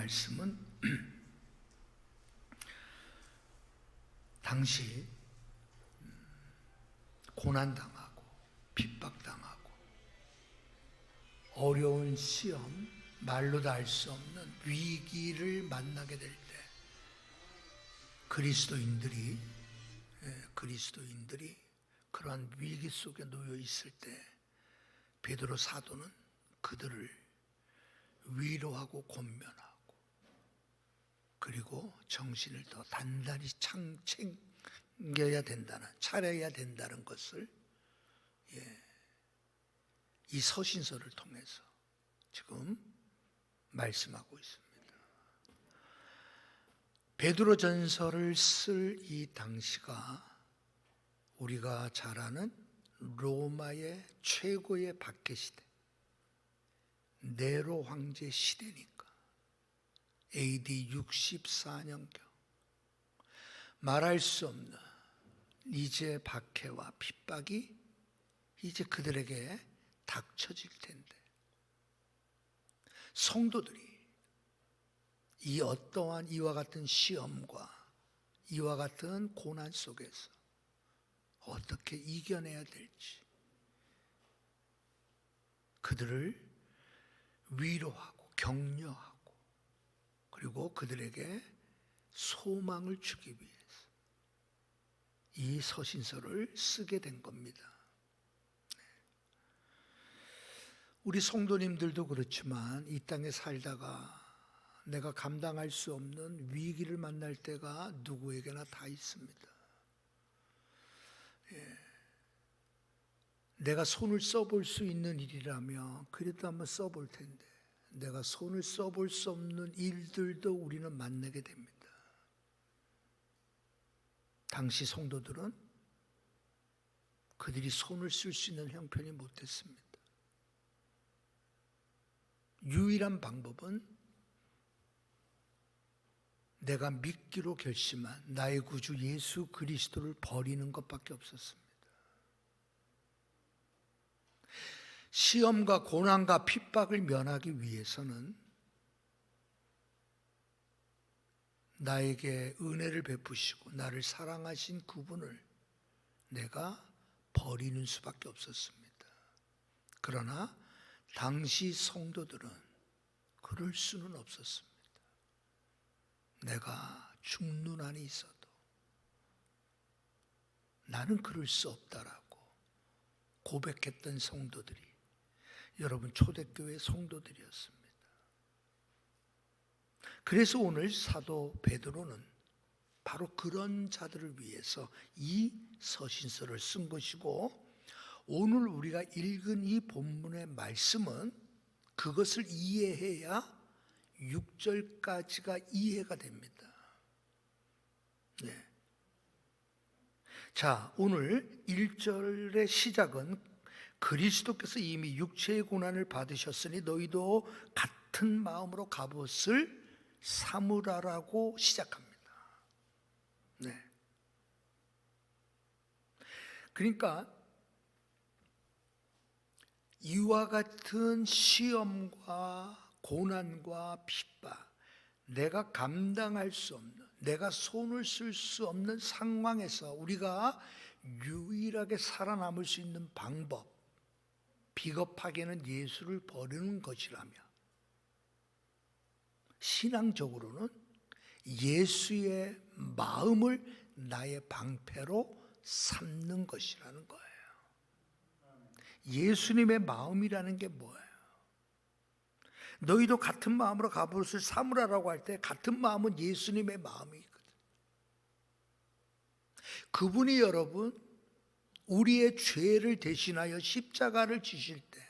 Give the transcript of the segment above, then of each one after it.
말씀은 당시 고난당하고 핍박당하고 어려운 시험, 말로도 알 수 없는 위기를 만나게 될 때 그리스도인들이 그러한 위기 속에 놓여 있을 때 베드로 사도는 그들을 위로하고 권면하고 그리고 정신을 더 단단히 차려야 된다는 것을 이 서신서를 통해서 지금 말씀하고 있습니다. 베드로 전서를 쓸 이 당시가 우리가 잘 아는 로마의 최고의 박해 시대, 네로 황제 시대니까 AD 64년경 말할 수 없는 이제 박해와 핍박이 이제 그들에게 닥쳐질 텐데 성도들이 이 어떠한 이와 같은 시험과 이와 같은 고난 속에서 어떻게 이겨내야 될지 그들을 위로하고 격려하고 그리고 그들에게 소망을 주기 위해서 이 서신서를 쓰게 된 겁니다. 우리 성도님들도 그렇지만 이 땅에 살다가 내가 감당할 수 없는 위기를 만날 때가 누구에게나 다 있습니다. 내가 손을 써볼 수 있는 일이라면 그래도 한번 써볼 텐데 내가 손을 써볼 수 없는 일들도 우리는 만나게 됩니다. 당시 성도들은 그들이 손을 쓸 수 있는 형편이 못 됐습니다. 유일한 방법은 내가 믿기로 결심한 나의 구주 예수 그리스도를 버리는 것밖에 없었습니다. 시험과 고난과 핍박을 면하기 위해서는 나에게 은혜를 베푸시고 나를 사랑하신 그분을 내가 버리는 수밖에 없었습니다. 그러나 당시 성도들은 그럴 수는 없었습니다. 내가 죽는 한이 있어도 나는 그럴 수 없다라고 고백했던 성도들이 여러분 초대교회 성도들이었습니다. 그래서 오늘 사도 베드로는 바로 그런 자들을 위해서 이 서신서를 쓴 것이고 오늘 우리가 읽은 이 본문의 말씀은 그것을 이해해야 6절까지가 이해가 됩니다. 자, 오늘 1절의 시작은 그리스도께서 이미 육체의 고난을 받으셨으니 너희도 같은 마음으로 갑옷을 삼으라라고 시작합니다. 그러니까 이와 같은 시험과 고난과 핍박, 내가 감당할 수 없는, 내가 손을 쓸 수 없는 상황에서 우리가 유일하게 살아남을 수 있는 방법, 비겁하게는 예수를 버리는 것이라며 신앙적으로는 예수의 마음을 나의 방패로 삼는 것이라는 거예요. 예수님의 마음이라는 게 뭐예요? 너희도 같은 마음으로 갑옷을 삼으라라고 할 때 같은 마음은 예수님의 마음이거든. 그분이 여러분 우리의 죄를 대신하여 십자가를 지실 때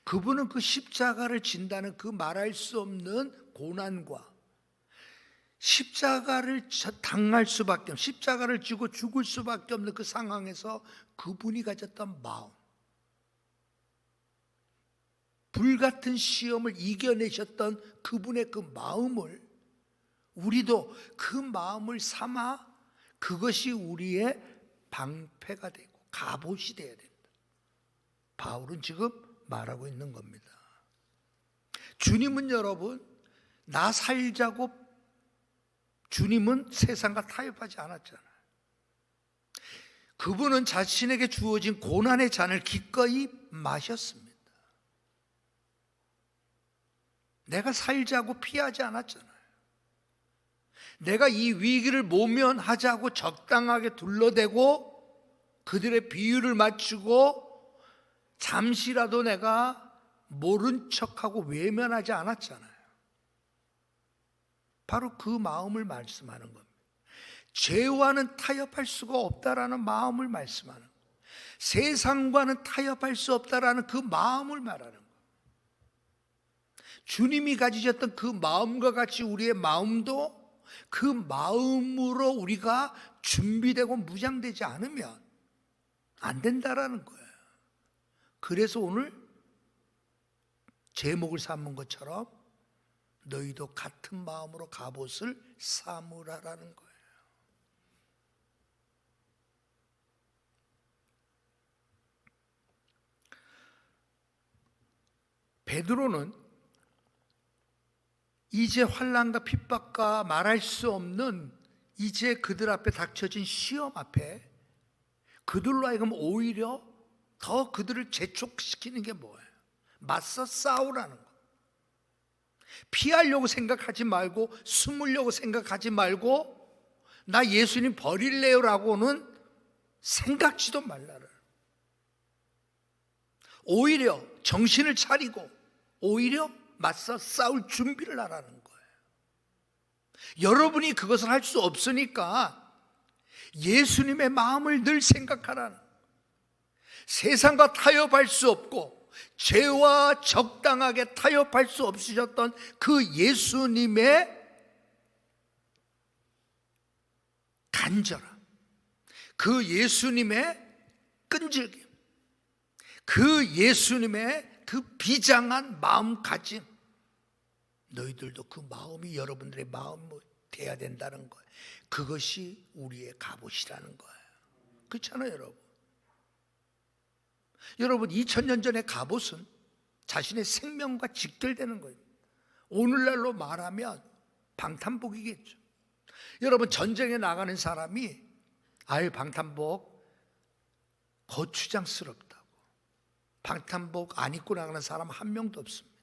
그분은 그 십자가를 진다는 그 말할 수 없는 고난과 십자가를 당할 수밖에 없는, 십자가를 지고 죽을 수밖에 없는 그 상황에서 그분이 가졌던 마음, 불같은 시험을 이겨내셨던 그분의 그 마음을 우리도 그 마음을 삼아 그것이 우리의 방패가 되고 갑옷이 되어야 된다. 바울은 지금 말하고 있는 겁니다. 주님은 여러분 나 살자고 주님은 세상과 타협하지 않았잖아요. 그분은 자신에게 주어진 고난의 잔을 기꺼이 마셨습니다. 내가 살자고 피하지 않았잖아요. 내가 이 위기를 모면하자고 적당하게 둘러대고 그들의 비유를 맞추고 잠시라도 내가 모른 척하고 외면하지 않았잖아요. 바로 그 마음을 말씀하는 겁니다. 죄와는 타협할 수가 없다라는 마음을 말씀하는 거예요. 세상과는 타협할 수 없다라는 그 마음을 말하는 거예요. 주님이 가지셨던 그 마음과 같이 우리의 마음도 그 마음으로 우리가 준비되고 무장되지 않으면 안 된다라는 거예요. 그래서 오늘 제목을 삼은 것처럼 너희도 같은 마음으로 갑옷을 삼으라라는 거예요. 베드로는 이제 환난과 핍박과 말할 수 없는 이제 그들 앞에 닥쳐진 시험 앞에 그들로 하여금 오히려 더 그들을 재촉시키는 게 뭐예요? 맞서 싸우라는 거. 피하려고 생각하지 말고 숨으려고 생각하지 말고 나 예수님 버릴래요라고는 생각지도 말라를. 오히려 정신을 차리고 오히려 맞서 싸울 준비를 하라는 거예요. 여러분이 그것을 할 수 없으니까 예수님의 마음을 늘 생각하라는 거예요. 세상과 타협할 수 없고 죄와 적당하게 타협할 수 없으셨던 그 예수님의 간절함, 그 예수님의 끈질김, 그 예수님의 그 비장한 마음가짐, 너희들도 그 마음이 여러분들의 마음이 돼야 된다는 거예요. 그것이 우리의 갑옷이라는 거예요. 그렇잖아요, 여러분. 여러분, 2000년 전의 갑옷은 자신의 생명과 직결되는 거예요. 오늘날로 말하면 방탄복이겠죠. 여러분, 전쟁에 나가는 사람이 아유 방탄복 거추장스럽다고 방탄복 안 입고 나가는 사람 한 명도 없습니다.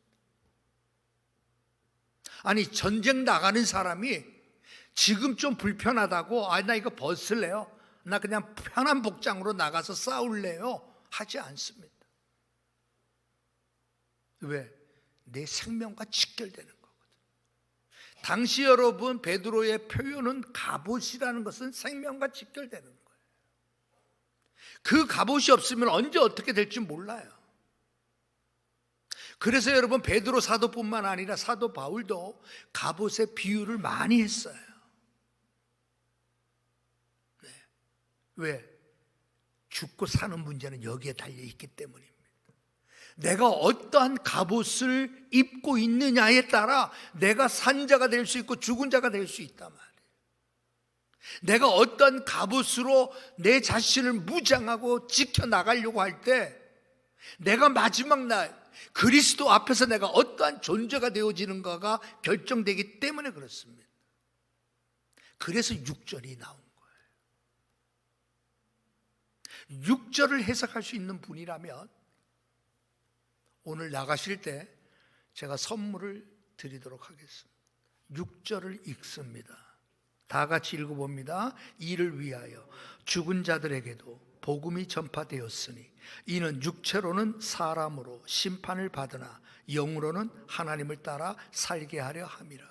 아니, 전쟁 나가는 사람이 지금 좀 불편하다고 나 이거 벗을래요? 나 그냥 편한 복장으로 나가서 싸울래요? 하지 않습니다. 왜? 내 생명과 직결되는 거거든. 당시 여러분 베드로의 표현은 갑옷이라는 것은 생명과 직결되는 거예요. 그 갑옷이 없으면 언제 어떻게 될지 몰라요. 그래서 여러분 베드로 사도뿐만 아니라 사도 바울도 갑옷의 비유를 많이 했어요. 네. 왜? 죽고 사는 문제는 여기에 달려있기 때문입니다. 내가 어떠한 갑옷을 입고 있느냐에 따라 내가 산 자가 될 수 있고 죽은 자가 될 수 있단 말이에요. 내가 어떤 갑옷으로 내 자신을 무장하고 지켜나가려고 할 때 내가 마지막 날 그리스도 앞에서 내가 어떠한 존재가 되어지는가가 결정되기 때문에 그렇습니다. 그래서 6절이 나온 거예요. 6절을 해석할 수 있는 분이라면 오늘 나가실 때 제가 선물을 드리도록 하겠습니다. 6절을 읽습니다. 다 같이 읽어봅니다. 이를 위하여 죽은 자들에게도 복음이 전파되었으니 이는 육체로는 사람으로 심판을 받으나 영으로는 하나님을 따라 살게 하려 함이라.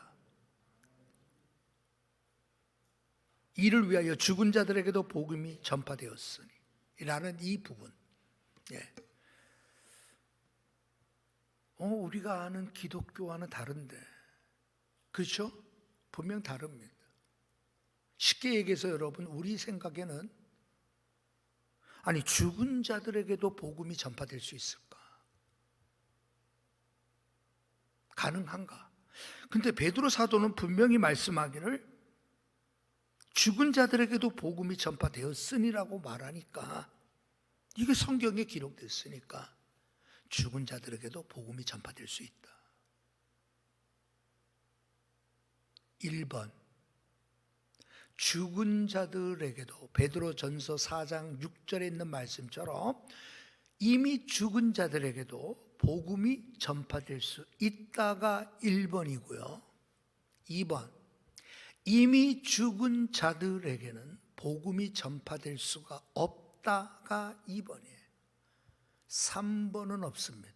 이를 위하여 죽은 자들에게도 복음이 전파되었으니 라는 이 부분, 예. 우리가 아는 기독교와는 다른데, 그렇죠? 분명 다릅니다. 쉽게 얘기해서 여러분, 우리 생각에는 아니 죽은 자들에게도 복음이 전파될 수 있을까? 가능한가? 근데 베드로 사도는 분명히 말씀하기를 죽은 자들에게도 복음이 전파되었으니라고 말하니까 이게 성경에 기록됐으니까 죽은 자들에게도 복음이 전파될 수 있다. 1번 죽은 자들에게도 베드로전서 4장 6절에 있는 말씀처럼 이미 죽은 자들에게도 복음이 전파될 수 있다가 1번이고요. 2번 이미 죽은 자들에게는 복음이 전파될 수가 없다가 2번이에요. 3번은 없습니다.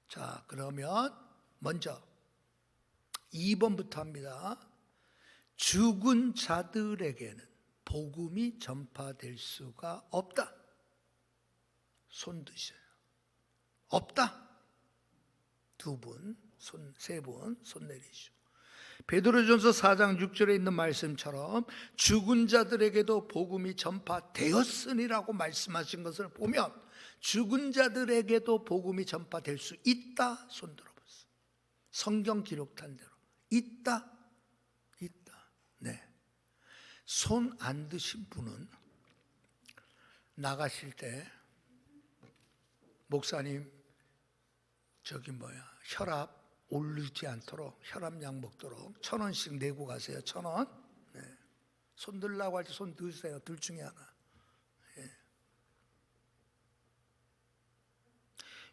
자, 그러면 먼저 2번부터 합니다. 죽은 자들에게는 복음이 전파될 수가 없다. 손 드셔요. 없다. 2분, 세 분, 손 내리시오. 베드로전서 4장 6절에 있는 말씀처럼 죽은 자들에게도 복음이 전파되었으니라고 말씀하신 것을 보면 죽은 자들에게도 복음이 전파될 수 있다. 손 들어보세요. 성경 기록한 대로 있다. 있다. 네. 손 안 드신 분은 나가실 때 목사님 혈압 오르지 않도록 혈압약 먹도록 1,000원씩 내고 가세요. 1,000원. 네. 손 들라고 할 때 손 드세요. 둘 중에 하나. 예.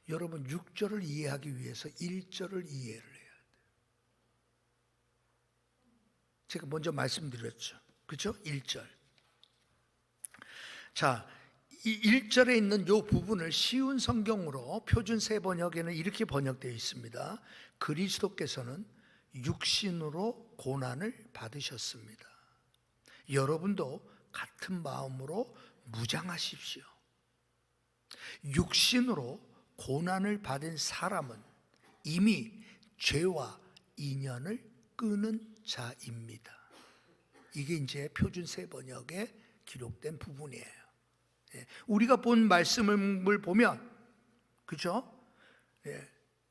여러분 6절을 이해하기 위해서 1절을 이해를 해야 돼요. 제가 먼저 말씀드렸죠. 그렇죠? 1절. 자, 이 1절에 있는 이 부분을 쉬운 성경으로 표준 세 번역에는 이렇게 번역되어 있습니다. 그리스도께서는 육신으로 고난을 받으셨습니다. 여러분도 같은 마음으로 무장하십시오. 육신으로 고난을 받은 사람은 이미 죄와 인연을 끄는 자입니다. 이게 이제 표준 세 번역에 기록된 부분이에요. 우리가 본 말씀을 보면 그죠?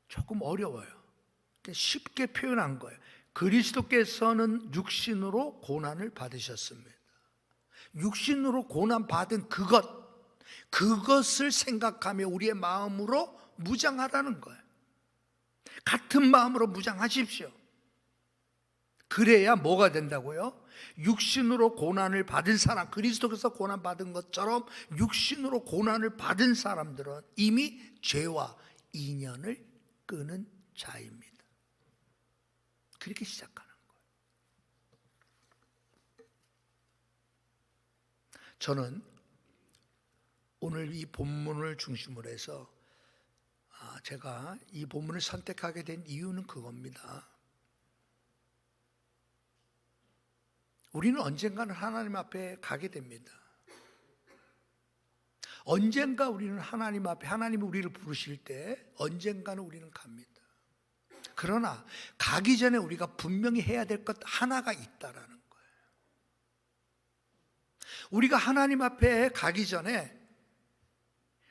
조금 어려워요. 쉽게 표현한 거예요. 그리스도께서는 육신으로 고난을 받으셨습니다. 육신으로 고난 받은 그것을 생각하며 우리의 마음으로 무장하라는 거예요. 같은 마음으로 무장하십시오. 그래야 뭐가 된다고요? 육신으로 고난을 받은 사람, 그리스도께서 고난 받은 것처럼 육신으로 고난을 받은 사람들은 이미 죄와 인연을 끄는 자입니다. 그렇게 시작하는 거예요. 저는 오늘 이 본문을 중심으로 해서 제가 이 본문을 선택하게 된 이유는 그겁니다. 우리는 언젠가는 하나님 앞에 가게 됩니다. 언젠가 우리는 하나님 앞에, 하나님이 우리를 부르실 때 언젠가는 우리는 갑니다. 그러나 가기 전에 우리가 분명히 해야 될 것 하나가 있다라는 거예요. 우리가 하나님 앞에 가기 전에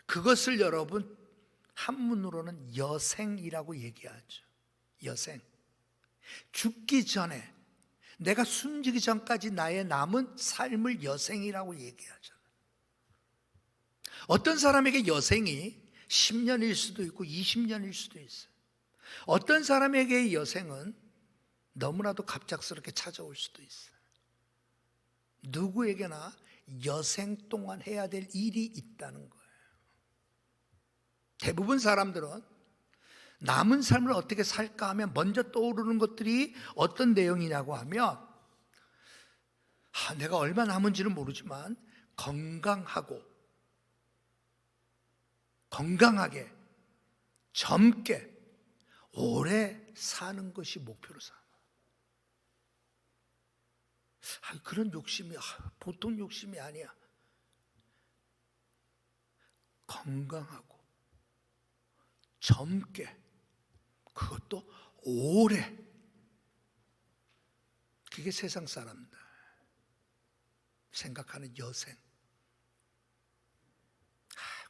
그것을 여러분 한문으로는 여생이라고 얘기하죠. 여생. 죽기 전에, 내가 숨지기 전까지 나의 남은 삶을 여생이라고 얘기하잖아요. 어떤 사람에게 여생이 10년일 수도 있고 20년일 수도 있어요. 어떤 사람에게 여생은 너무나도 갑작스럽게 찾아올 수도 있어요. 누구에게나 여생 동안 해야 될 일이 있다는 거예요. 대부분 사람들은 남은 삶을 어떻게 살까 하면 먼저 떠오르는 것들이 어떤 내용이냐고 하면 내가 얼마 남은지는 모르지만 건강하게 젊게 오래 사는 것이 목표로 삼아. 그런 욕심이 보통 욕심이 아니야. 건강하고 젊게, 그것도 오래. 그게 세상 사람들 생각하는 여생.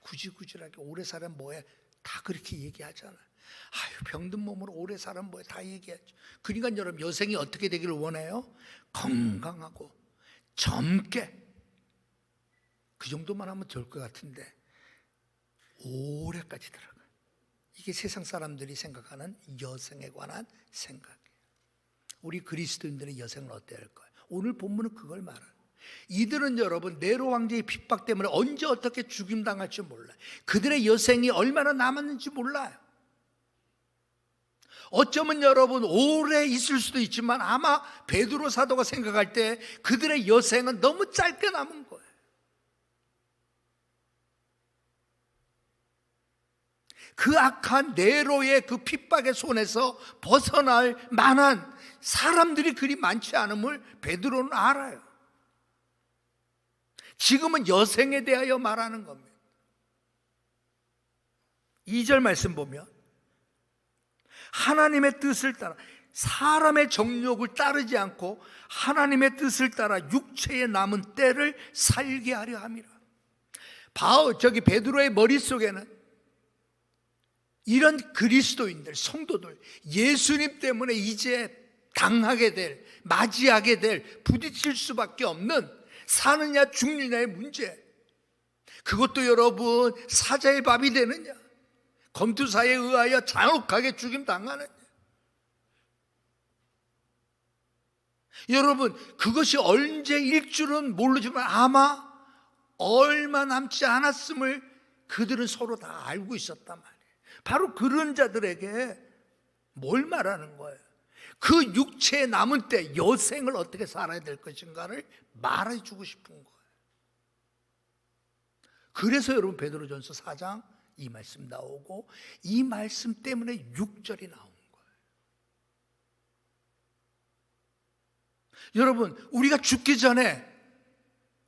구질구질하게 오래 살면 뭐해? 다 그렇게 얘기하잖아요. 병든 몸으로 오래 살면 뭐해? 다 얘기하죠. 그러니까 여러분, 여생이 어떻게 되기를 원해요? 건강하고 젊게. 그 정도만 하면 될 것 같은데 오래까지 들어가요. 이게 세상 사람들이 생각하는 여생에 관한 생각이에요. 우리 그리스도인들의 여생은 어때야 할까요? 오늘 본문은 그걸 말해요. 이들은 여러분 네로 왕제의 핍박 때문에 언제 어떻게 죽임당할지 몰라요. 그들의 여생이 얼마나 남았는지 몰라요. 어쩌면 여러분 오래 있을 수도 있지만 아마 베드로 사도가 생각할 때 그들의 여생은 너무 짧게 남은 거예요. 그 악한 네로의 그 핍박의 손에서 벗어날 만한 사람들이 그리 많지 않음을 베드로는 알아요. 지금은 여생에 대하여 말하는 겁니다. 2절 말씀 보면 하나님의 뜻을 따라 사람의 정욕을 따르지 않고 하나님의 뜻을 따라 육체에 남은 때를 살게 하려 함이라. 베드로의 머릿속에는 이런 그리스도인들, 성도들, 예수님 때문에 이제 당하게 될, 맞이하게 될, 부딪힐 수밖에 없는 사느냐 죽느냐의 문제, 그것도 여러분 사자의 밥이 되느냐, 검투사에 의하여 잔혹하게 죽임당하느냐. 여러분 그것이 언제일 줄은 모르지만 아마 얼마 남지 않았음을 그들은 서로 다 알고 있었단 말이에요. 바로 그런 자들에게 뭘 말하는 거예요? 그 육체에 남은 때 여생을 어떻게 살아야 될 것인가를 말해주고 싶은 거예요. 그래서 여러분 베드로전서 4장 이 말씀 나오고 이 말씀 때문에 6절이 나온 거예요. 여러분 우리가 죽기 전에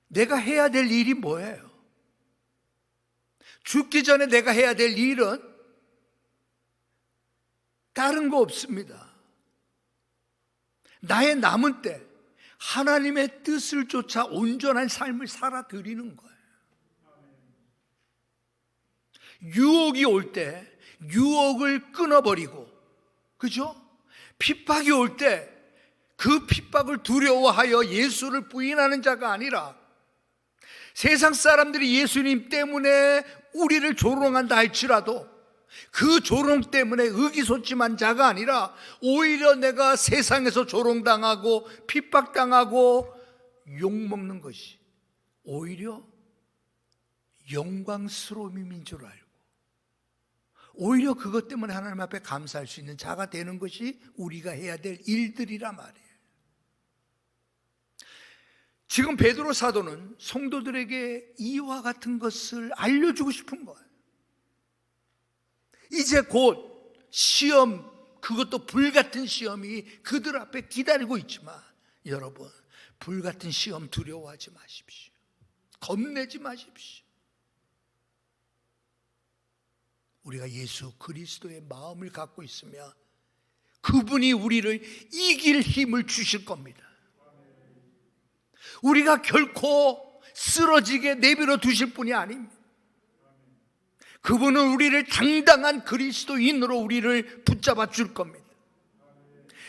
내가 해야 될 일이 뭐예요? 죽기 전에 내가 해야 될 일은 다른 거 없습니다. 나의 남은 때 하나님의 뜻을 쫓아 온전한 삶을 살아드리는 거예요. 유혹이 올 때 유혹을 끊어버리고, 그죠? 핍박이 올 때 그 핍박을 두려워하여 예수를 부인하는 자가 아니라 세상 사람들이 예수님 때문에 우리를 조롱한다 할지라도 그 조롱 때문에 의기소침한 자가 아니라 오히려 내가 세상에서 조롱당하고 핍박당하고 욕먹는 것이 오히려 영광스러움인 줄 알고 오히려 그것 때문에 하나님 앞에 감사할 수 있는 자가 되는 것이 우리가 해야 될 일들이라 말이에요. 지금 베드로 사도는 성도들에게 이와 같은 것을 알려주고 싶은 거예요. 이제 곧 시험, 그것도 불같은 시험이 그들 앞에 기다리고 있지만 여러분 불같은 시험 두려워하지 마십시오. 겁내지 마십시오. 우리가 예수 그리스도의 마음을 갖고 있으면 그분이 우리를 이길 힘을 주실 겁니다. 우리가 결코 쓰러지게 내버려 두실 분이 아닙니다. 그분은 우리를 당당한 그리스도인으로 우리를 붙잡아 줄 겁니다.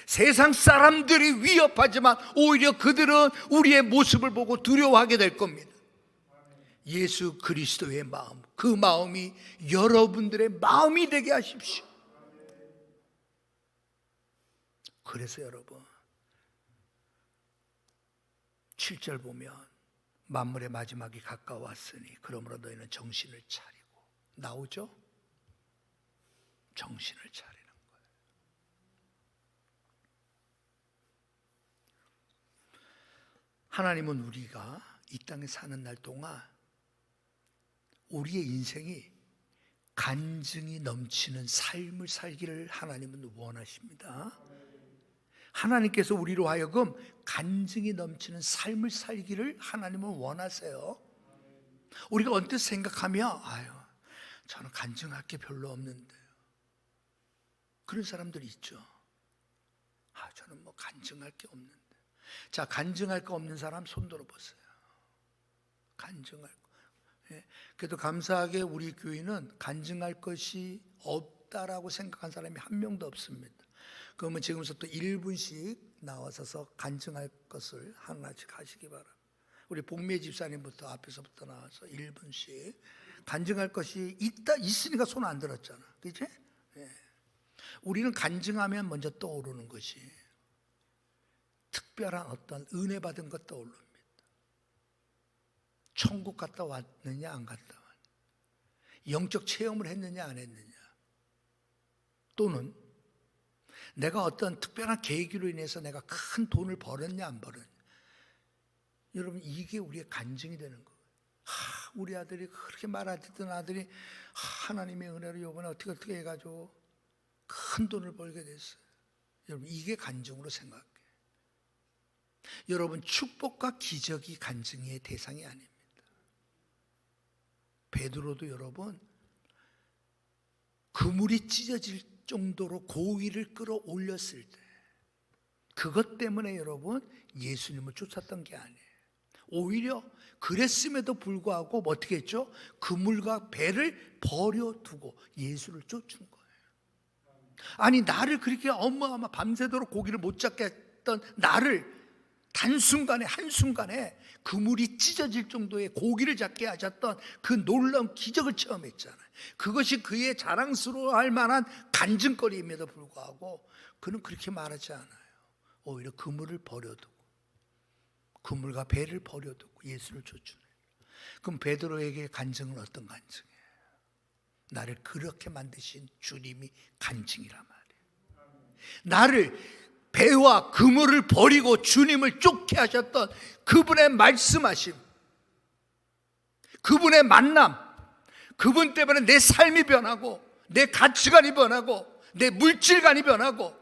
세상 사람들이 위협하지만 오히려 그들은 우리의 모습을 보고 두려워하게 될 겁니다. 예수 그리스도의 마음, 그 마음이 여러분들의 마음이 되게 하십시오. 그래서 여러분 7절 보면 만물의 마지막이 가까웠으니 그러므로 너희는 정신을 차리고 나오죠? 정신을 차리는 거예요. 하나님은 우리가 이 땅에 사는 날 동안 우리의 인생이 간증이 넘치는 삶을 살기를 하나님은 원하십니다. 하나님께서 우리로 하여금 간증이 넘치는 삶을 살기를 하나님은 원하세요. 우리가 언뜻 생각하면 저는 간증할 게 별로 없는데요. 그런 사람들이 있죠. 저는 뭐 간증할 게 없는데. 자, 간증할 거 없는 사람 손 들어보세요. 간증할 거. 그래도 감사하게 우리 교회는 간증할 것이 없다라고 생각한 사람이 한 명도 없습니다. 그러면 지금부터 또 1분씩 나와서 간증할 것을 하나씩 하시기 바랍니다. 우리 복매 집사님부터 앞에서부터 나와서 1분씩 간증할 것이 있으니까 손 안 들었잖아. 그치? 네. 우리는 간증하면 먼저 떠오르는 것이 특별한 어떤 은혜 받은 것 떠오릅니다. 천국 갔다 왔느냐 안 갔다 왔느냐, 영적 체험을 했느냐 안 했느냐, 또는 내가 어떤 특별한 계기로 인해서 내가 큰 돈을 벌었냐 안 벌었냐. 여러분, 이게 우리의 간증이 되는 거예요. 우리 아들이 그렇게 말하던 아들이 하나님의 은혜로 이번에 어떻게 해가지고 큰 돈을 벌게 됐어요. 여러분, 이게 간증으로 생각해요. 여러분, 축복과 기적이 간증의 대상이 아닙니다. 베드로도 여러분, 그물이 찢어질 정도로 고위를 끌어올렸을 때, 그것 때문에 여러분 예수님을 쫓았던 게 아니에요. 오히려 그랬음에도 불구하고 어떻게 했죠? 그물과 배를 버려두고 예수를 쫓은 거예요. 아니, 나를 그렇게 어마어마 밤새도록 고기를 못 잡게 했던 나를 한순간에 그물이 찢어질 정도의 고기를 잡게 하셨던 그 놀라운 기적을 체험했잖아요. 그것이 그의 자랑스러워할 만한 간증거리임에도 불구하고 그는 그렇게 말하지 않아요. 오히려 그물을 버려두고, 그물과 배를 버려두고 예수를 쫓으네. 그럼 베드로에게 간증은 어떤 간증이에요? 나를 그렇게 만드신 주님이 간증이란 말이에요. 나를 배와 그물을 버리고 주님을 쫓게 하셨던 그분의 말씀하심, 그분의 만남, 그분 때문에 내 삶이 변하고 내 가치관이 변하고 내 물질관이 변하고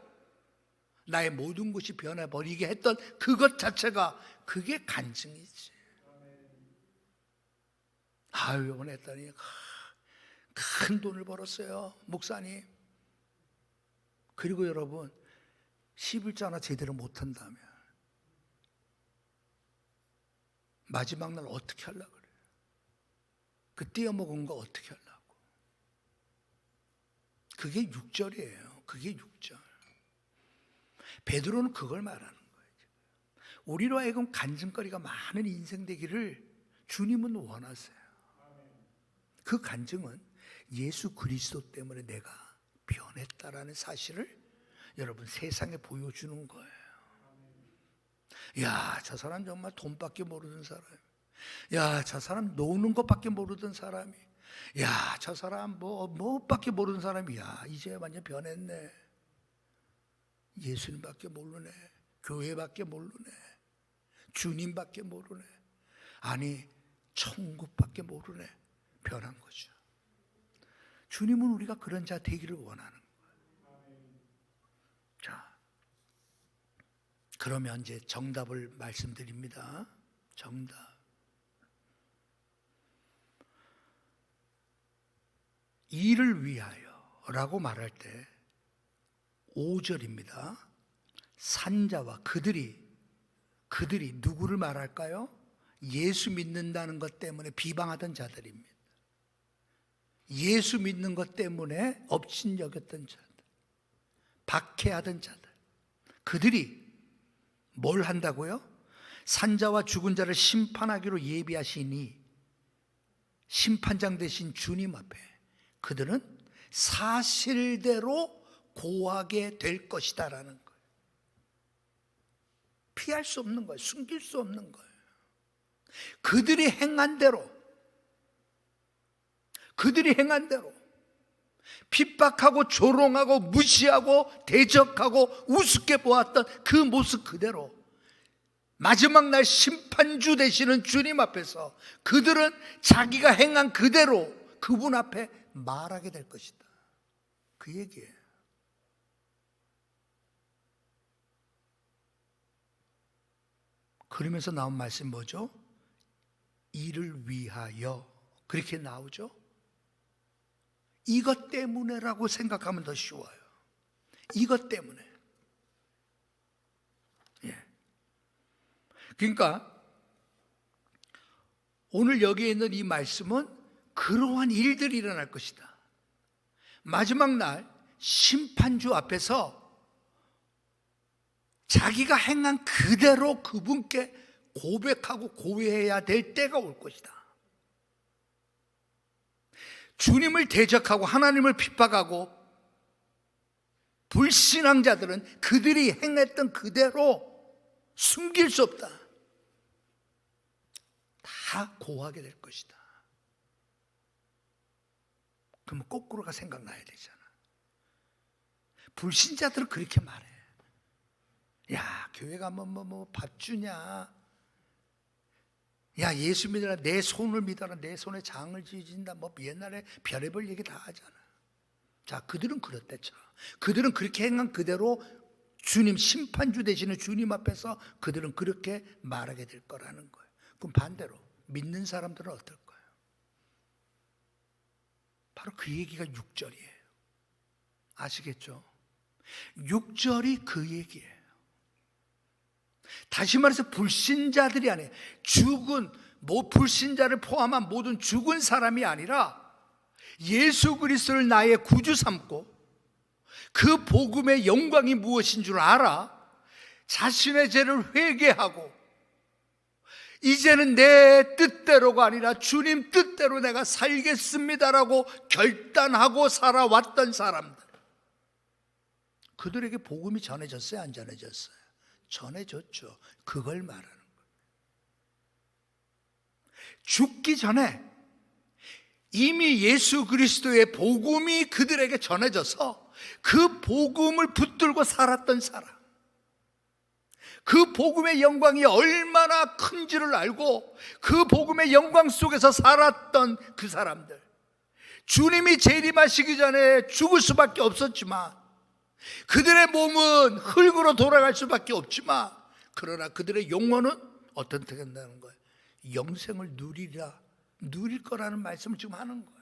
나의 모든 것이 변해버리게 했던 그것 자체가, 그게 간증이지. 이번에 했더니 큰 돈을 벌었어요, 목사님. 그리고 여러분, 11조 하나 제대로 못한다면 마지막 날 어떻게 하려고 그래요? 그 떼어먹은 거 어떻게 하려고? 그게 6절이에요. 그게 6절. 베드로는 그걸 말하는 거예요. 우리로 하여금 간증거리가 많은 인생 되기를 주님은 원하세요. 그 간증은 예수 그리스도 때문에 내가 변했다라는 사실을 여러분 세상에 보여주는 거예요. 야, 저 사람 정말 돈밖에 모르던 사람. 야, 저 사람 노는 것밖에 모르던 사람이. 야, 저 사람 뭐밖에 모르는 사람이야. 이제 완전 변했네. 예수님밖에 모르네. 교회밖에 모르네. 주님밖에 모르네. 아니, 천국밖에 모르네. 변한 거죠. 주님은 우리가 그런 자 되기를 원하는 거예요. 자, 그러면 이제 정답을 말씀드립니다. 정답. 이를 위하여 라고 말할 때 5절입니다. 산자와 그들이 누구를 말할까요? 예수 믿는다는 것 때문에 비방하던 자들입니다. 예수 믿는 것 때문에 업신여겼던 자들, 박해하던 자들, 그들이 뭘 한다고요? 산자와 죽은 자를 심판하기로 예비하시니 심판장 되신 주님 앞에 그들은 사실대로 고하게 될 것이다 라는 거예요. 피할 수 없는 거예요. 숨길 수 없는 거예요. 그들이 행한 대로 핍박하고 조롱하고 무시하고 대적하고 우습게 보았던 그 모습 그대로 마지막 날 심판주 되시는 주님 앞에서 그들은 자기가 행한 그대로 그분 앞에 말하게 될 것이다. 그 얘기예요. 그러면서 나온 말씀 뭐죠? 이를 위하여, 그렇게 나오죠. 이것 때문에라고 생각하면 더 쉬워요. 이것 때문에. 예. 그러니까 오늘 여기에 있는 이 말씀은 그러한 일들이 일어날 것이다. 마지막 날 심판주 앞에서 자기가 행한 그대로 그분께 고백하고 고해해야 될 때가 올 것이다. 주님을 대적하고 하나님을 핍박하고 불신앙자들은 그들이 행했던 그대로 숨길 수 없다. 다 고하게 될 것이다. 그러면 거꾸로가 생각나야 되잖아. 불신자들은 그렇게 말해. 야, 교회 가면 밥 주냐? 야, 예수 믿어라, 내 손을 믿어라, 내 손에 장을 지진다. 옛날에 별의별 얘기 다 하잖아. 자, 그들은 그렇댔죠. 그들은 그렇게 행한 그대로 주님, 심판주 되시는 주님 앞에서 그들은 그렇게 말하게 될 거라는 거예요. 그럼 반대로 믿는 사람들은 어떨 거예요? 바로 그 얘기가 6절이에요. 아시겠죠? 6절이 그 얘기예요. 다시 말해서 불신자들이 아니에요. 불신자를 포함한 모든 죽은 사람이 아니라 예수 그리스도를 나의 구주 삼고 그 복음의 영광이 무엇인 줄 알아 자신의 죄를 회개하고 이제는 내 뜻대로가 아니라 주님 뜻대로 내가 살겠습니다라고 결단하고 살아왔던 사람들, 그들에게 복음이 전해졌어요? 안 전해졌어요? 전해졌죠. 그걸 말하는 거예요. 죽기 전에 이미 예수 그리스도의 복음이 그들에게 전해져서 그 복음을 붙들고 살았던 사람, 그 복음의 영광이 얼마나 큰지를 알고 그 복음의 영광 속에서 살았던 그 사람들, 주님이 재림하시기 전에 죽을 수밖에 없었지만 그들의 몸은 흙으로 돌아갈 수밖에 없지만 그러나 그들의 영혼은 어떻게 된다는 거예요? 영생을 누릴 거라는 말씀을 지금 하는 거예요.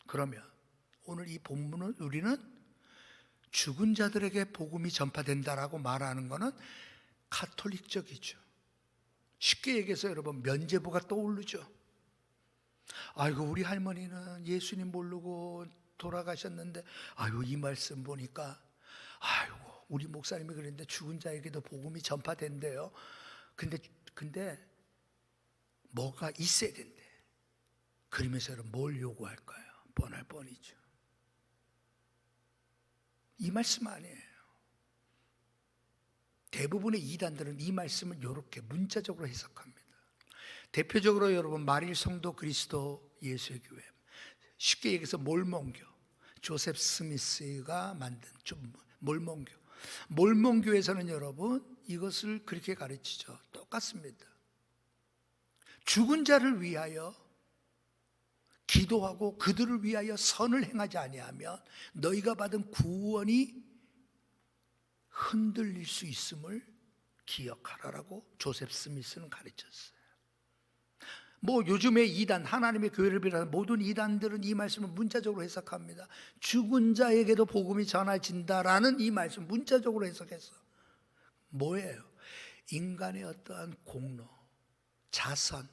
그러면 오늘 이 본문은 우리는 죽은 자들에게 복음이 전파된다라고 말하는 것은 가톨릭적이죠. 쉽게 얘기해서 여러분, 면죄부가 떠오르죠. 아이고, 우리 할머니는 예수님 모르고 돌아가셨는데, 아이고, 이 말씀 보니까, 아이고, 우리 목사님이 그랬는데 죽은 자에게도 복음이 전파된대요. 근데 뭐가 있어야 된대. 그러면서 뭘 요구할까요? 뻔할 뻔이죠. 이 말씀 아니에요. 대부분의 이단들은 이 말씀을 이렇게 문자적으로 해석합니다. 대표적으로 여러분, 마릴 성도 그리스도 예수의 교회, 쉽게 얘기해서 몰몬교, 조셉 스미스가 만든 몰몬교에서는 여러분 이것을 그렇게 가르치죠. 똑같습니다. 죽은 자를 위하여 기도하고 그들을 위하여 선을 행하지 아니하면 너희가 받은 구원이 흔들릴 수 있음을 기억하라라고 조셉 스미스는 가르쳤어요. 요즘에 이단, 하나님의 교회를 비롯한 모든 이단들은 이 말씀을 문자적으로 해석합니다. 죽은 자에게도 복음이 전해진다라는 이 말씀 문자적으로 해석해서 뭐예요? 인간의 어떠한 공로, 자선,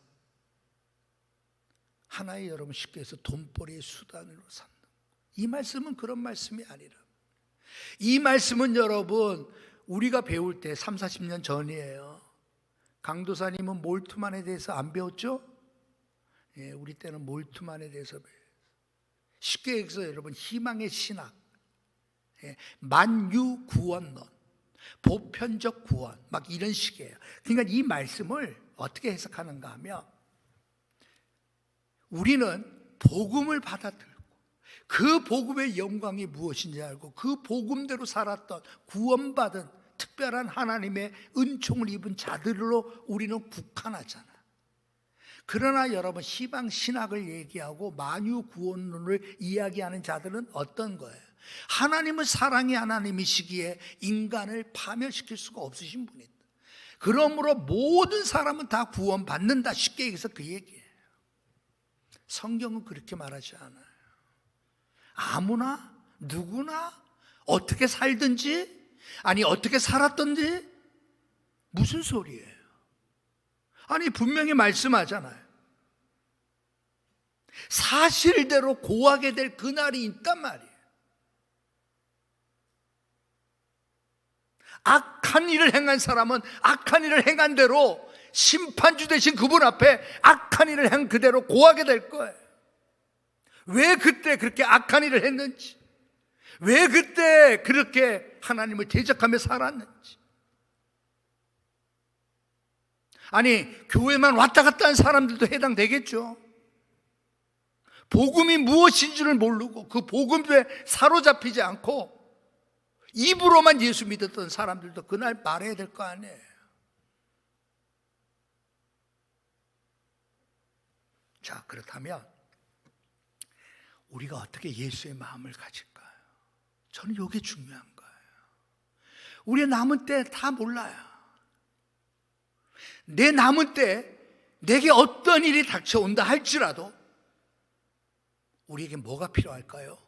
하나의 여러분 쉽게 해서 돈벌이의 수단으로 삼는, 이 말씀은 그런 말씀이 아니라, 이 말씀은 여러분 우리가 배울 때 30, 40년 전이에요. 강도사님은 몰투만에 대해서 안 배웠죠? 예, 우리 때는 몰투만에 대해서 배웠어요. 쉽게 얘기해서 여러분 희망의 신학, 만유구원론, 보편적 구원, 막 이런 식이에요. 그러니까 이 말씀을 어떻게 해석하는가 하면, 우리는 복음을 받아들고 그 복음의 영광이 무엇인지 알고 그 복음대로 살았던 구원받은 특별한 하나님의 은총을 입은 자들로 우리는 국한하잖아. 그러나 여러분, 희망신학을 얘기하고 만유구원론을 이야기하는 자들은 어떤 거예요? 하나님은 사랑의 하나님이시기에 인간을 파멸시킬 수가 없으신 분이다. 그러므로 모든 사람은 다 구원받는다, 쉽게 얘기해서 그 얘기예요. 성경은 그렇게 말하지 않아요. 아무나 누구나 어떻게 살든지, 아니 어떻게 살았든지, 무슨 소리예요? 아니 분명히 말씀하잖아요. 사실대로 고하게 될 그날이 있단 말이에요. 악한 일을 행한 사람은 악한 일을 행한 대로 심판주 되신 그분 앞에 악한 일을 한 그대로 고하게 될 거예요. 왜 그때 그렇게 악한 일을 했는지, 왜 그때 그렇게 하나님을 대적하며 살았는지, 아니, 교회만 왔다 갔다 한 사람들도 해당되겠죠. 복음이 무엇인지를 모르고 그 복음에 사로잡히지 않고 입으로만 예수 믿었던 사람들도 그날 말해야 될 거 아니에요. 자, 그렇다면 우리가 어떻게 예수의 마음을 가질까요? 저는 이게 중요한 거예요. 우리의 남은 때 다 몰라요. 내 남은 때 내게 어떤 일이 닥쳐온다 할지라도 우리에게 뭐가 필요할까요?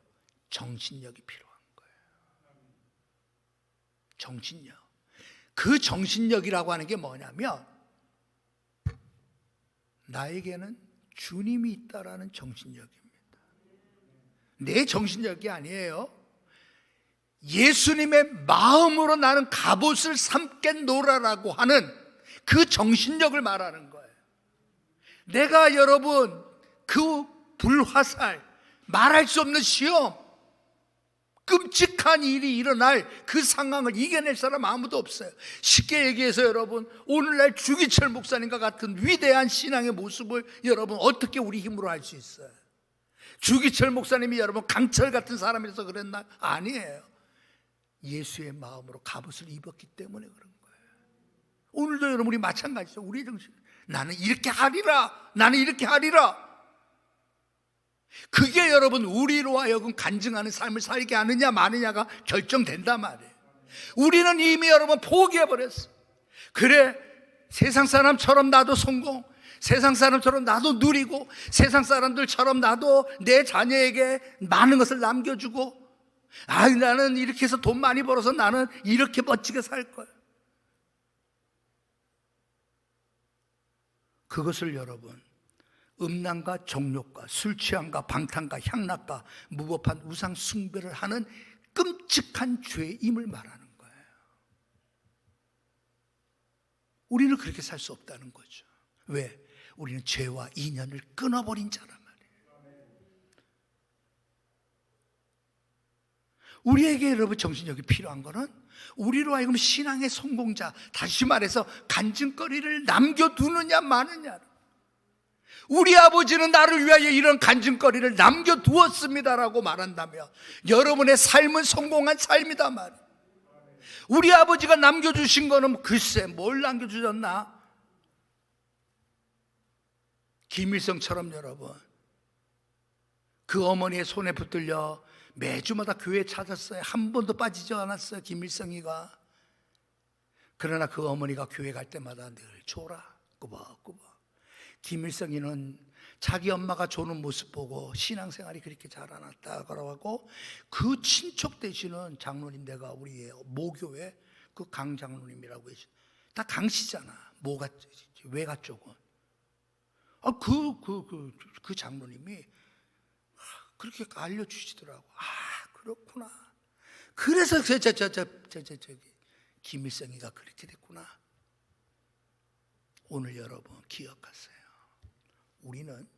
정신력이 필요한 거예요. 정신력. 그 정신력이라고 하는 게 뭐냐면 나에게는 주님이 있다라는 정신력입니다. 내 정신력이 아니에요. 예수님의 마음으로 나는 갑옷을 삼겠노라라고 하는 그 정신력을 말하는 거예요. 내가 여러분 그 불화살, 말할 수 없는 시험, 끔찍한 일이 일어날 그 상황을 이겨낼 사람 아무도 없어요. 쉽게 얘기해서 여러분, 오늘날 주기철 목사님과 같은 위대한 신앙의 모습을 여러분 어떻게 우리 힘으로 할 수 있어요? 주기철 목사님이 여러분 강철 같은 사람이라서 그랬나? 아니에요. 예수의 마음으로 갑옷을 입었기 때문에 그런 거예요. 오늘도 여러분이 마찬가지죠. 우리 정신, 나는 이렇게 하리라, 나는 이렇게 하리라. 그게 여러분 우리로 하여금 간증하는 삶을 살게 하느냐 마느냐가 결정된단 말이에요. 우리는 이미 여러분 포기해버렸어. 그래, 세상 사람처럼 나도 성공, 세상 사람처럼 나도 누리고, 세상 사람들처럼 나도 내 자녀에게 많은 것을 남겨주고, 나는 이렇게 해서 돈 많이 벌어서 나는 이렇게 멋지게 살 거야. 그것을 여러분 음란과 정욕과 술 취함과 방탕과 향락과 무법한 우상 숭배를 하는 끔찍한 죄임을 말하는 거예요. 우리는 그렇게 살 수 없다는 거죠. 왜? 우리는 죄와 인연을 끊어버린 자란 말이에요. 우리에게 여러분 정신력이 필요한 거는 우리로 하여금 신앙의 성공자, 다시 말해서 간증거리를 남겨두느냐 마느냐. 우리 아버지는 나를 위하여 이런 간증거리를 남겨두었습니다라고 말한다면 여러분의 삶은 성공한 삶이다 말이에요. 우리 아버지가 남겨주신 거는 글쎄 뭘 남겨주셨나? 김일성처럼 여러분 그 어머니의 손에 붙들려 매주마다 교회에 찾았어요. 한 번도 빠지지 않았어요, 김일성이가. 그러나 그 어머니가 교회 갈 때마다 늘 줘라, 꾸벅꾸벅. 김일성이는 자기 엄마가 조는 모습 보고 신앙생활이 그렇게 자라났다고 하고, 그 친척 되시는 장로님대가 우리의 모교회 그 강 장로님이라고 계시, 다 강씨잖아. 모가 외가 쪽은. 그 장로님이 그렇게 알려주시더라고. 그렇구나. 그래서 김일성이가 그렇게 됐구나. 오늘 여러분 기억하세요. 우리는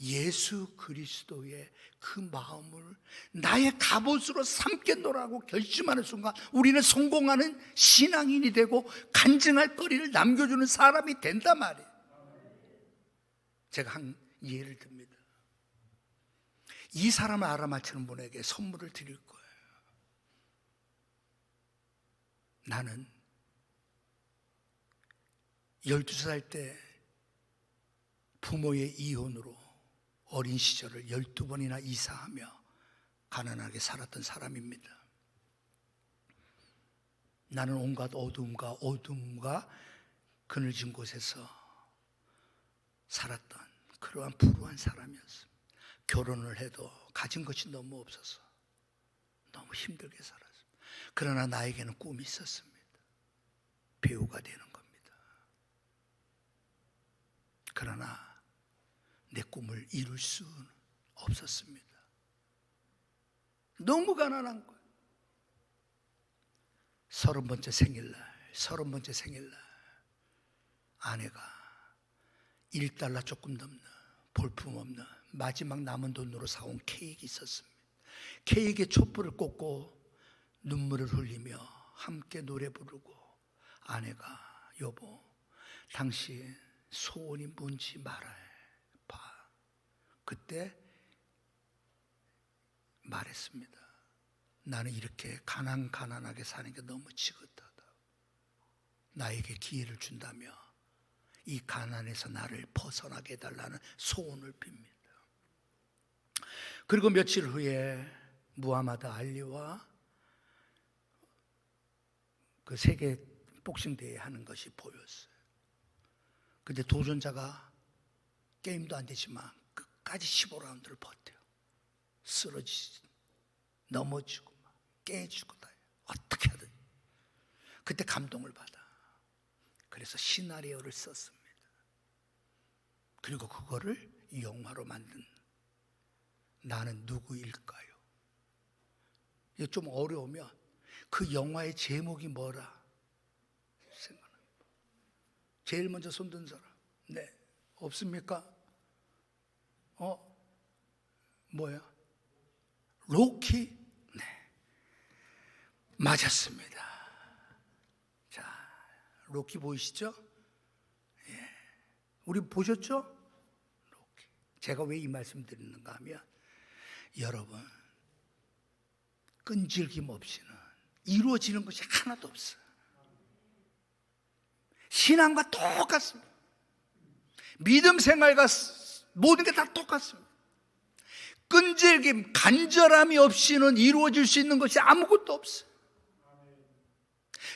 예수 그리스도의 그 마음을 나의 갑옷으로 삼겠노라고 결심하는 순간 우리는 성공하는 신앙인이 되고 간증할 거리를 남겨주는 사람이 된단 말이에요. 제가 한 예를 듭니다. 이 사람을 알아맞히는 분에게 선물을 드릴 거예요. 나는 12살 때 부모의 이혼으로 어린 시절을 12번이나 이사하며 가난하게 살았던 사람입니다. 나는 온갖 어둠과 그늘진 곳에서 살았던 그러한 불우한 사람이었습니다. 결혼을 해도 가진 것이 너무 없어서 너무 힘들게 살았습니다. 그러나 나에게는 꿈이 있었습니다. 배우가 되는 겁니다. 그러나 내 꿈을 이룰 수는 없었습니다. 너무 가난한 거예요. 30번째 생일날 아내가 1달러 조금 넘는 볼품없는 마지막 남은 돈으로 사온 케이크 있었습니다. 케이크에 촛불을 꽂고 눈물을 흘리며 함께 노래 부르고 아내가, 여보, 당신 소원이 뭔지 말해 봐. 그때 말했습니다. 나는 이렇게 가난하게 사는 게 너무 지긋하다. 나에게 기회를 준다며 이 가난에서 나를 벗어나게 해달라는 소원을 빕니다. 그리고 며칠 후에 무하마드 알리와 그 세계 복싱 대회 하는 것이 보였어요. 근데 도전자가 게임도 안 되지만 끝까지 15라운드를 버텨요. 쓰러지지, 넘어지고 깨지고 다 어떻게 하든. 그때 감동을 받아. 그래서 시나리오를 썼습니다. 그리고 그거를 영화로 만든 나는 누구일까요? 이거 좀 어려우면 그 영화의 제목이 뭐라 생각합니다. 제일 먼저 손든 사람. 네, 없습니까? 뭐야? 로키? 네, 맞았습니다. 자, 로키 보이시죠? 예. 우리 보셨죠? 로키. 제가 왜 이 말씀 드리는가 하면, 여러분, 끈질김 없이는 이루어지는 것이 하나도 없어요. 신앙과 똑같습니다. 믿음 생활과 모든 게 다 똑같습니다. 끈질김, 간절함이 없이는 이루어질 수 있는 것이 아무것도 없어요.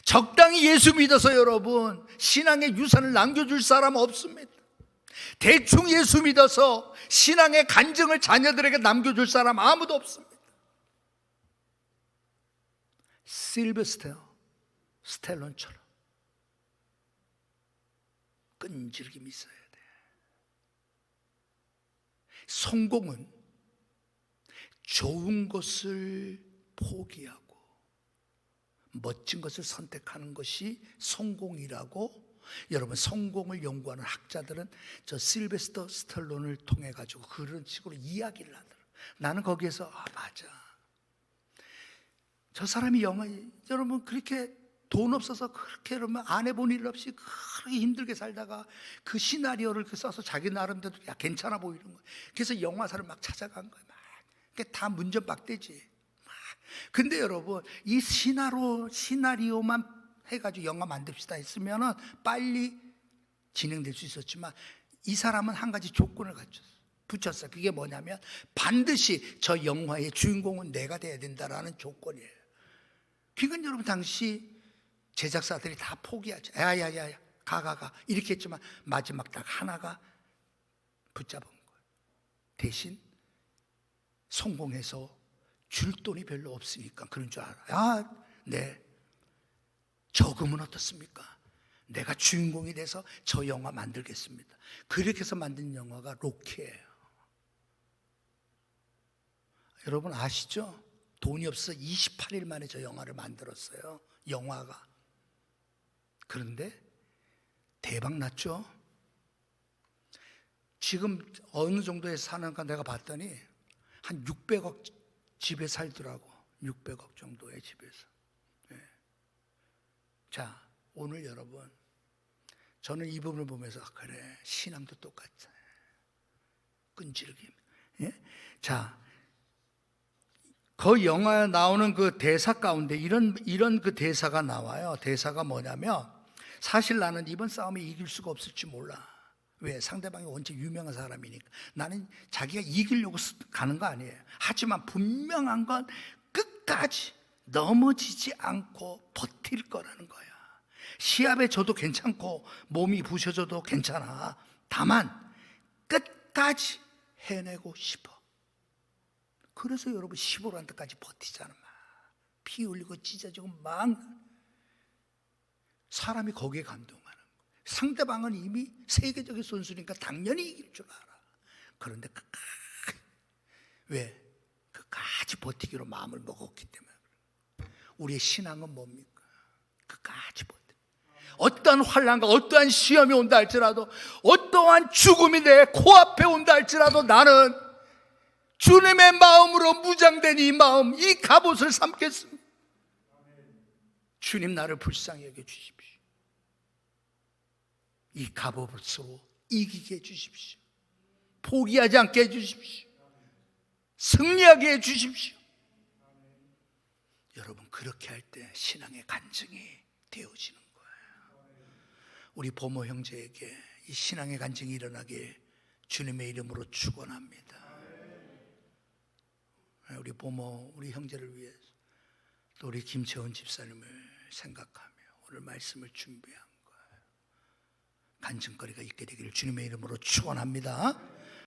적당히 예수 믿어서 여러분 신앙의 유산을 남겨줄 사람 없습니다. 대충 예수 믿어서 신앙의 간증을 자녀들에게 남겨줄 사람 아무도 없습니다. 실베스터 스텔론처럼 끈질김이 있어야 돼. 성공은 좋은 것을 포기하고 멋진 것을 선택하는 것이 성공이라고 여러분 성공을 연구하는 학자들은 저 실베스터 스텔론을 통해 가지고 그런 식으로 이야기를 하더라고요. 나는 거기에서 맞아. 저 사람이 여러분 그렇게 돈 없어서 그렇게 그러면 안 해본 일 없이 그렇게 힘들게 살다가 그 시나리오를 써서 자기 나름대로 야 괜찮아 보이는 거예요. 그래서 영화사를 막 찾아간 거예요. 막. 그게 다 문전박대지. 근데 여러분 이 시나리오만 해가지고 영화 만듭시다 했으면은 빨리 진행될 수 있었지만 이 사람은 한 가지 조건을 붙였어요. 그게 뭐냐면 반드시 저 영화의 주인공은 내가 돼야 된다라는 조건이에요. 그건 여러분 당시 제작사들이 다 포기하죠. 야야야 가 이렇게 했지만 마지막 딱 하나가 붙잡은 거예요. 대신 성공해서 줄 돈이 별로 없으니까 그런 줄 알아요. 네. 저금은 어떻습니까? 내가 주인공이 돼서 저 영화 만들겠습니다. 그렇게 해서 만든 영화가 로키예요. 여러분 아시죠? 돈이 없어 28일 만에 저 영화를 만들었어요. 영화가. 그런데 대박 났죠? 지금 어느 정도에 사는가 내가 봤더니 한 600억 집에 살더라고. 600억 정도의 집에서. 네. 자, 오늘 여러분 저는 이 부분을 보면서 그래 신앙도 똑같아. 끈질김. 예? 자, 그 영화에 나오는 그 대사 가운데 이런 그 대사가 나와요. 대사가 뭐냐면 사실 나는 이번 싸움에 이길 수가 없을지 몰라. 왜? 상대방이 원체 유명한 사람이니까. 나는 자기가 이기려고 가는 거 아니에요. 하지만 분명한 건 끝까지 넘어지지 않고 버틸 거라는 거야. 시합에 져도 괜찮고 몸이 부셔져도 괜찮아. 다만 끝까지 해내고 싶어. 그래서 여러분 15라운드까지 버티잖아. 피 흘리고 찢어지고 막 사람이 거기에 감동하는 거야. 상대방은 이미 세계적인 선수니까 당연히 이길 줄 알아. 그런데 끝까지 왜? 끝까지 버티기로 마음을 먹었기 때문에. 우리의 신앙은 뭡니까? 끝까지 버텨. 어떠한 환난과 어떠한 시험이 온다 할지라도 어떠한 죽음이 내 코앞에 온다 할지라도 나는 주님의 마음으로 무장된 이 마음, 이 갑옷을 삼겠습니다. 주님 나를 불쌍히 여겨주십시오. 이 갑옷으로 이기게 해주십시오. 포기하지 않게 해주십시오. 승리하게 해주십시오. 여러분, 그렇게 할 때 신앙의 간증이 되어지는 거예요. 우리 보모 형제에게 이 신앙의 간증이 일어나길 주님의 이름으로 축원합니다. 우리 보모, 우리 형제를 위해서, 또 우리 김채원 집사님을 생각하며 오늘 말씀을 준비한 거예요. 간증거리가 있게 되기를 주님의 이름으로 축원합니다.